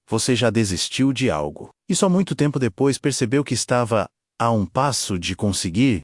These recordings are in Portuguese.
você já desistiu de algo. E só muito tempo depois percebeu que estava a um passo de conseguir.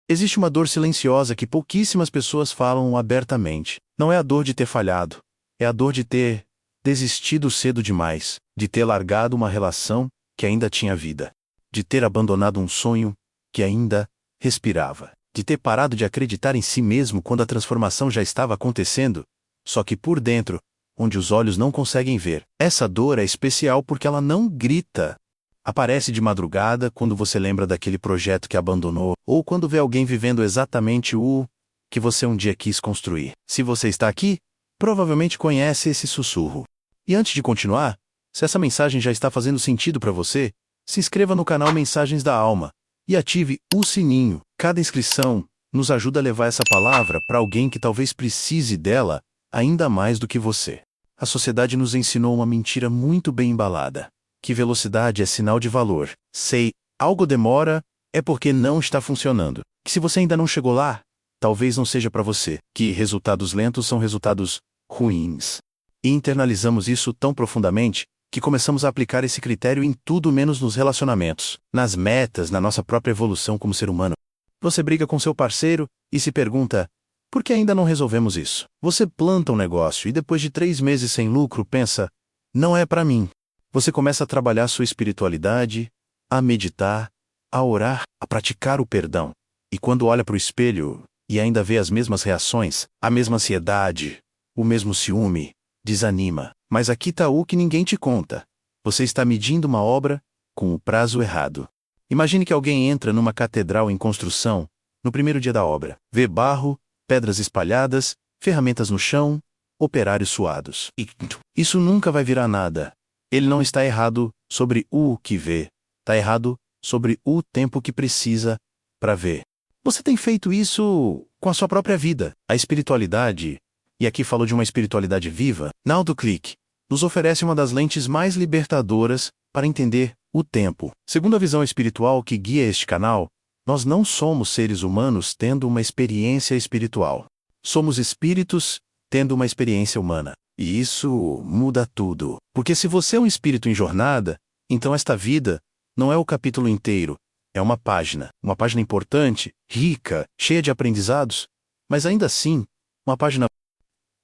Existe uma dor silenciosa que pouquíssimas pessoas falam abertamente. Não é a dor de ter falhado. É a dor de ter desistido cedo demais. De ter largado uma relação que ainda tinha vida. De ter abandonado um sonho que ainda respirava. De ter parado de acreditar em si mesmo quando a transformação já estava acontecendo, só que por dentro, onde os olhos não conseguem ver. Essa dor é especial porque ela não grita. Aparece de madrugada quando você lembra daquele projeto que abandonou, ou quando vê alguém vivendo exatamente o que você um dia quis construir. Se você está aqui, provavelmente conhece esse sussurro. E antes de continuar, se essa mensagem já está fazendo sentido para você, se inscreva no canal Mensagens da Alma e ative o sininho. Cada inscrição nos ajuda a levar essa palavra para alguém que talvez precise dela ainda mais do que você. A sociedade nos ensinou uma mentira muito bem embalada. Que velocidade é sinal de valor. Sei, algo demora, é porque não está funcionando. Que se você ainda não chegou lá, talvez não seja para você. Que resultados lentos são resultados ruins. E internalizamos isso tão profundamente que começamos a aplicar esse critério em tudo menos nos relacionamentos, nas metas, na nossa própria evolução como ser humano. Você briga com seu parceiro e se pergunta: por que ainda não resolvemos isso? Você planta um negócio e depois de 3 meses sem lucro pensa: não é para mim. Você começa a trabalhar sua espiritualidade, a meditar, a orar, a praticar o perdão. E quando olha para o espelho e ainda vê as mesmas reações, a mesma ansiedade, o mesmo ciúme, desanima. Mas aqui está o que ninguém te conta. Você está medindo uma obra com o prazo errado. Imagine que alguém entra numa catedral em construção no primeiro dia da obra. Vê barro, pedras espalhadas, ferramentas no chão, operários suados. E isso nunca vai virar nada. Ele não está errado sobre o que vê. Está errado sobre o tempo que precisa para ver. Você tem feito isso com a sua própria vida. A espiritualidade, e aqui falo de uma espiritualidade viva, na AutoClick, nos oferece uma das lentes mais libertadoras para entender o tempo. Segundo a visão espiritual que guia este canal, nós não somos seres humanos tendo uma experiência espiritual. Somos espíritos tendo uma experiência humana. E isso muda tudo. Porque se você é um espírito em jornada, então esta vida não é o capítulo inteiro, é uma página importante, rica, cheia de aprendizados, mas ainda assim, uma página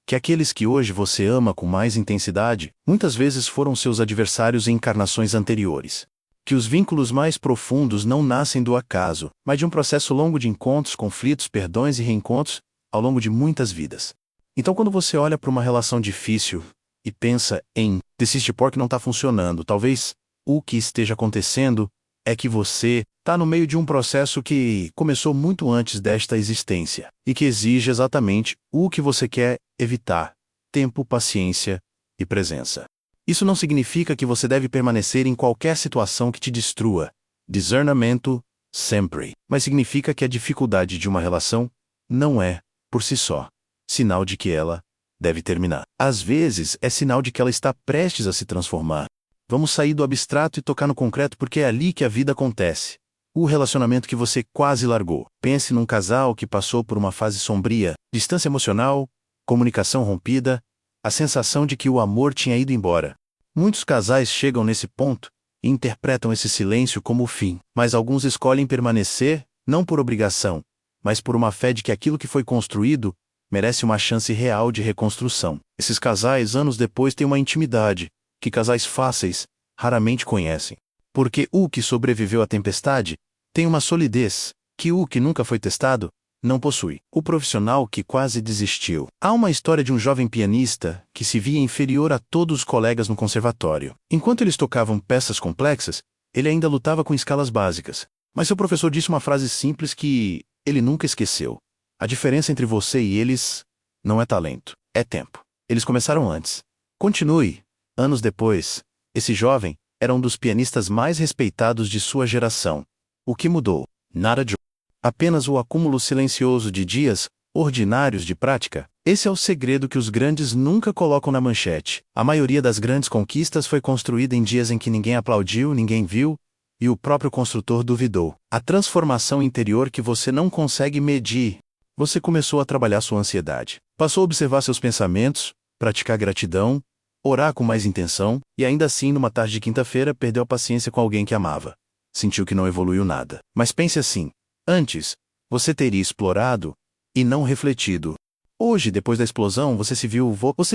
que aqueles que hoje você ama com mais intensidade, muitas vezes foram seus adversários em encarnações anteriores. Que os vínculos mais profundos não nascem do acaso, mas de um processo longo de encontros, conflitos, perdões e reencontros, ao longo de muitas vidas. Então quando você olha para uma relação difícil e pensa em desiste porque não está funcionando, talvez o que esteja acontecendo é que você está no meio de um processo que começou muito antes desta existência e que exige exatamente o que você quer evitar: tempo, paciência e presença. Isso não significa que você deve permanecer em qualquer situação que te destrua. Discernimento sempre. Mas significa que a dificuldade de uma relação não é, por si só, sinal de que ela deve terminar. Às vezes, é sinal de que ela está prestes a se transformar. Vamos sair do abstrato e tocar no concreto porque é ali que a vida acontece. O relacionamento que você quase largou. Pense num casal que passou por uma fase sombria, distância emocional, comunicação rompida, a sensação de que o amor tinha ido embora. Muitos casais chegam nesse ponto e interpretam esse silêncio como o fim, mas alguns escolhem permanecer, não por obrigação, mas por uma fé de que aquilo que foi construído merece uma chance real de reconstrução. Esses casais, anos depois, têm uma intimidade que casais fáceis raramente conhecem. Porque o que sobreviveu à tempestade tem uma solidez que o que nunca foi testado não possui. O profissional que quase desistiu. Há uma história de um jovem pianista que se via inferior a todos os colegas no conservatório. Enquanto eles tocavam peças complexas, ele ainda lutava com escalas básicas. Mas seu professor disse uma frase simples que ele nunca esqueceu: a diferença entre você e eles não é talento, é tempo. Eles começaram antes. Continue. Anos depois, esse jovem era um dos pianistas mais respeitados de sua geração. O que mudou? Nada de apenas o acúmulo silencioso de dias ordinários de prática. Esse é o segredo que os grandes nunca colocam na manchete. A maioria das grandes conquistas foi construída em dias em que ninguém aplaudiu, ninguém viu, e o próprio construtor duvidou. A transformação interior que você não consegue medir. Você começou a trabalhar sua ansiedade. Passou a observar seus pensamentos, praticar gratidão, orar com mais intenção, e ainda assim, numa tarde de quinta-feira, perdeu a paciência com alguém que amava. Sentiu que não evoluiu nada. Mas pense assim: antes, você teria explorado e não refletido. Hoje, depois da explosão, você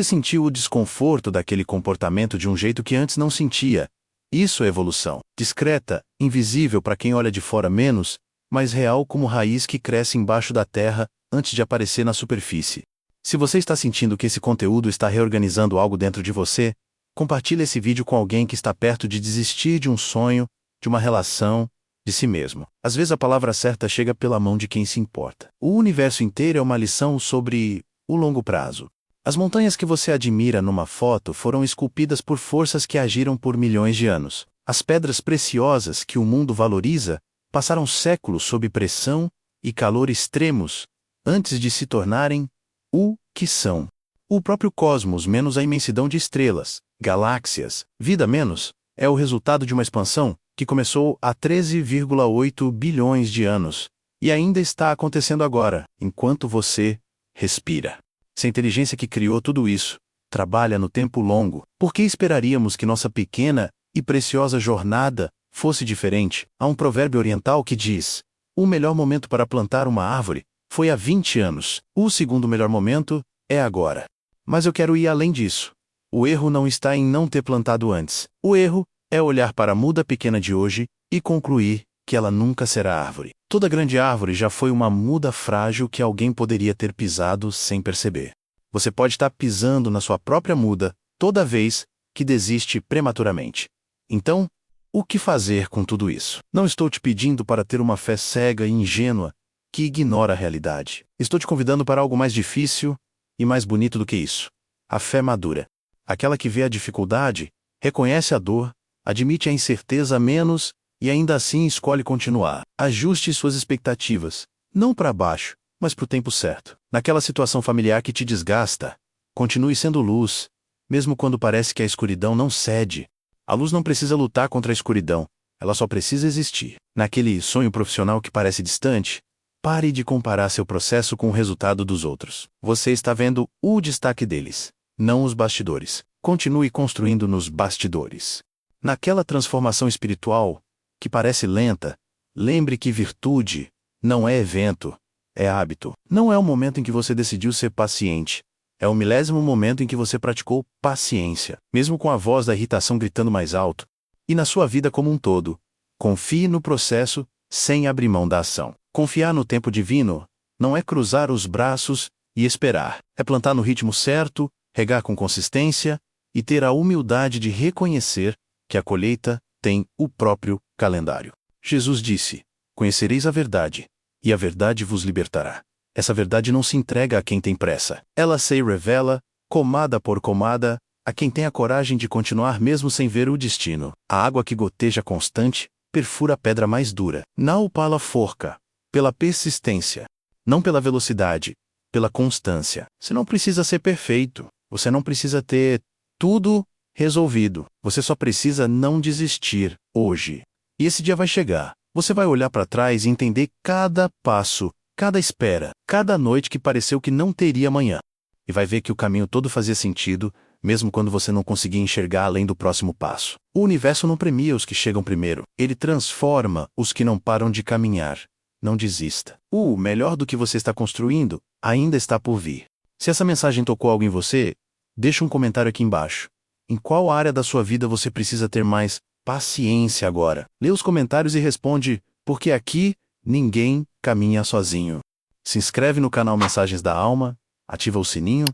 sentiu o desconforto daquele comportamento de um jeito que antes não sentia. Isso é evolução. Discreta, invisível para quem olha de fora menos, mas real como raiz que cresce embaixo da terra antes de aparecer na superfície. Se você está sentindo que esse conteúdo está reorganizando algo dentro de você, compartilhe esse vídeo com alguém que está perto de desistir de um sonho, de uma relação, de si mesmo. Às vezes a palavra certa chega pela mão de quem se importa. O universo inteiro é uma lição sobre o longo prazo. As montanhas que você admira numa foto foram esculpidas por forças que agiram por milhões de anos. As pedras preciosas que o mundo valoriza passaram séculos sob pressão e calor extremos antes de se tornarem o que são. O próprio cosmos menos a imensidão de estrelas, galáxias, vida menos, é o resultado de uma expansão que começou há 13,8 bilhões de anos e ainda está acontecendo agora, enquanto você respira. Se a inteligência que criou tudo isso trabalha no tempo longo, por que esperaríamos que nossa pequena e preciosa jornada fosse diferente? Há um provérbio oriental que diz: o melhor momento para plantar uma árvore foi há 20 anos. O segundo melhor momento é agora. Mas eu quero ir além disso. O erro não está em não ter plantado antes. O erro é olhar para a muda pequena de hoje e concluir que ela nunca será árvore. Toda grande árvore já foi uma muda frágil que alguém poderia ter pisado sem perceber. Você pode estar pisando na sua própria muda toda vez que desiste prematuramente. Então, o que fazer com tudo isso? Não estou te pedindo para ter uma fé cega e ingênua que ignora a realidade. Estou te convidando para algo mais difícil e mais bonito do que isso. A fé madura. Aquela que vê a dificuldade, reconhece a dor, admite a incerteza menos e ainda assim escolhe continuar. Ajuste suas expectativas, não para baixo, mas para o tempo certo. Naquela situação familiar que te desgasta, continue sendo luz, mesmo quando parece que a escuridão não cede. A luz não precisa lutar contra a escuridão, ela só precisa existir. Naquele sonho profissional que parece distante, pare de comparar seu processo com o resultado dos outros. Você está vendo o destaque deles, não os bastidores. Continue construindo nos bastidores. Naquela transformação espiritual, que parece lenta, lembre que virtude não é evento, é hábito. Não é o momento em que você decidiu ser paciente, é o milésimo momento em que você praticou paciência, mesmo com a voz da irritação gritando mais alto. E na sua vida como um todo, confie no processo sem abrir mão da ação. Confiar no tempo divino não é cruzar os braços e esperar, é plantar no ritmo certo, regar com consistência e ter a humildade de reconhecer que a colheita tem o próprio calendário. Jesus disse: conhecereis a verdade, e a verdade vos libertará. Essa verdade não se entrega a quem tem pressa. Ela se revela, comada por comada, a quem tem a coragem de continuar mesmo sem ver o destino. A água que goteja constante perfura a pedra mais dura. Não pela forca, pela persistência. Não pela velocidade, pela constância. Você não precisa ser perfeito. Você não precisa ter tudo resolvido. Você só precisa não desistir hoje. E esse dia vai chegar. Você vai olhar para trás e entender cada passo, cada espera, cada noite que pareceu que não teria amanhã. E vai ver que o caminho todo fazia sentido, mesmo quando você não conseguia enxergar além do próximo passo. O universo não premia os que chegam primeiro. Ele transforma os que não param de caminhar. Não desista. O melhor do que você está construindo ainda está por vir. Se essa mensagem tocou algo em você, deixa um comentário aqui embaixo. Em qual área da sua vida você precisa ter mais paciência agora? Lê os comentários e responde, porque aqui ninguém caminha sozinho. Se inscreve no canal Mensagens da Alma, ativa o sininho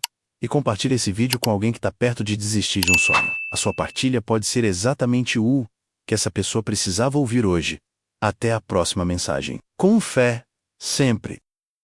e compartilha esse vídeo com alguém que está perto de desistir de um sonho. A sua partilha pode ser exatamente o que essa pessoa precisava ouvir hoje. Até a próxima mensagem. Com fé, sempre.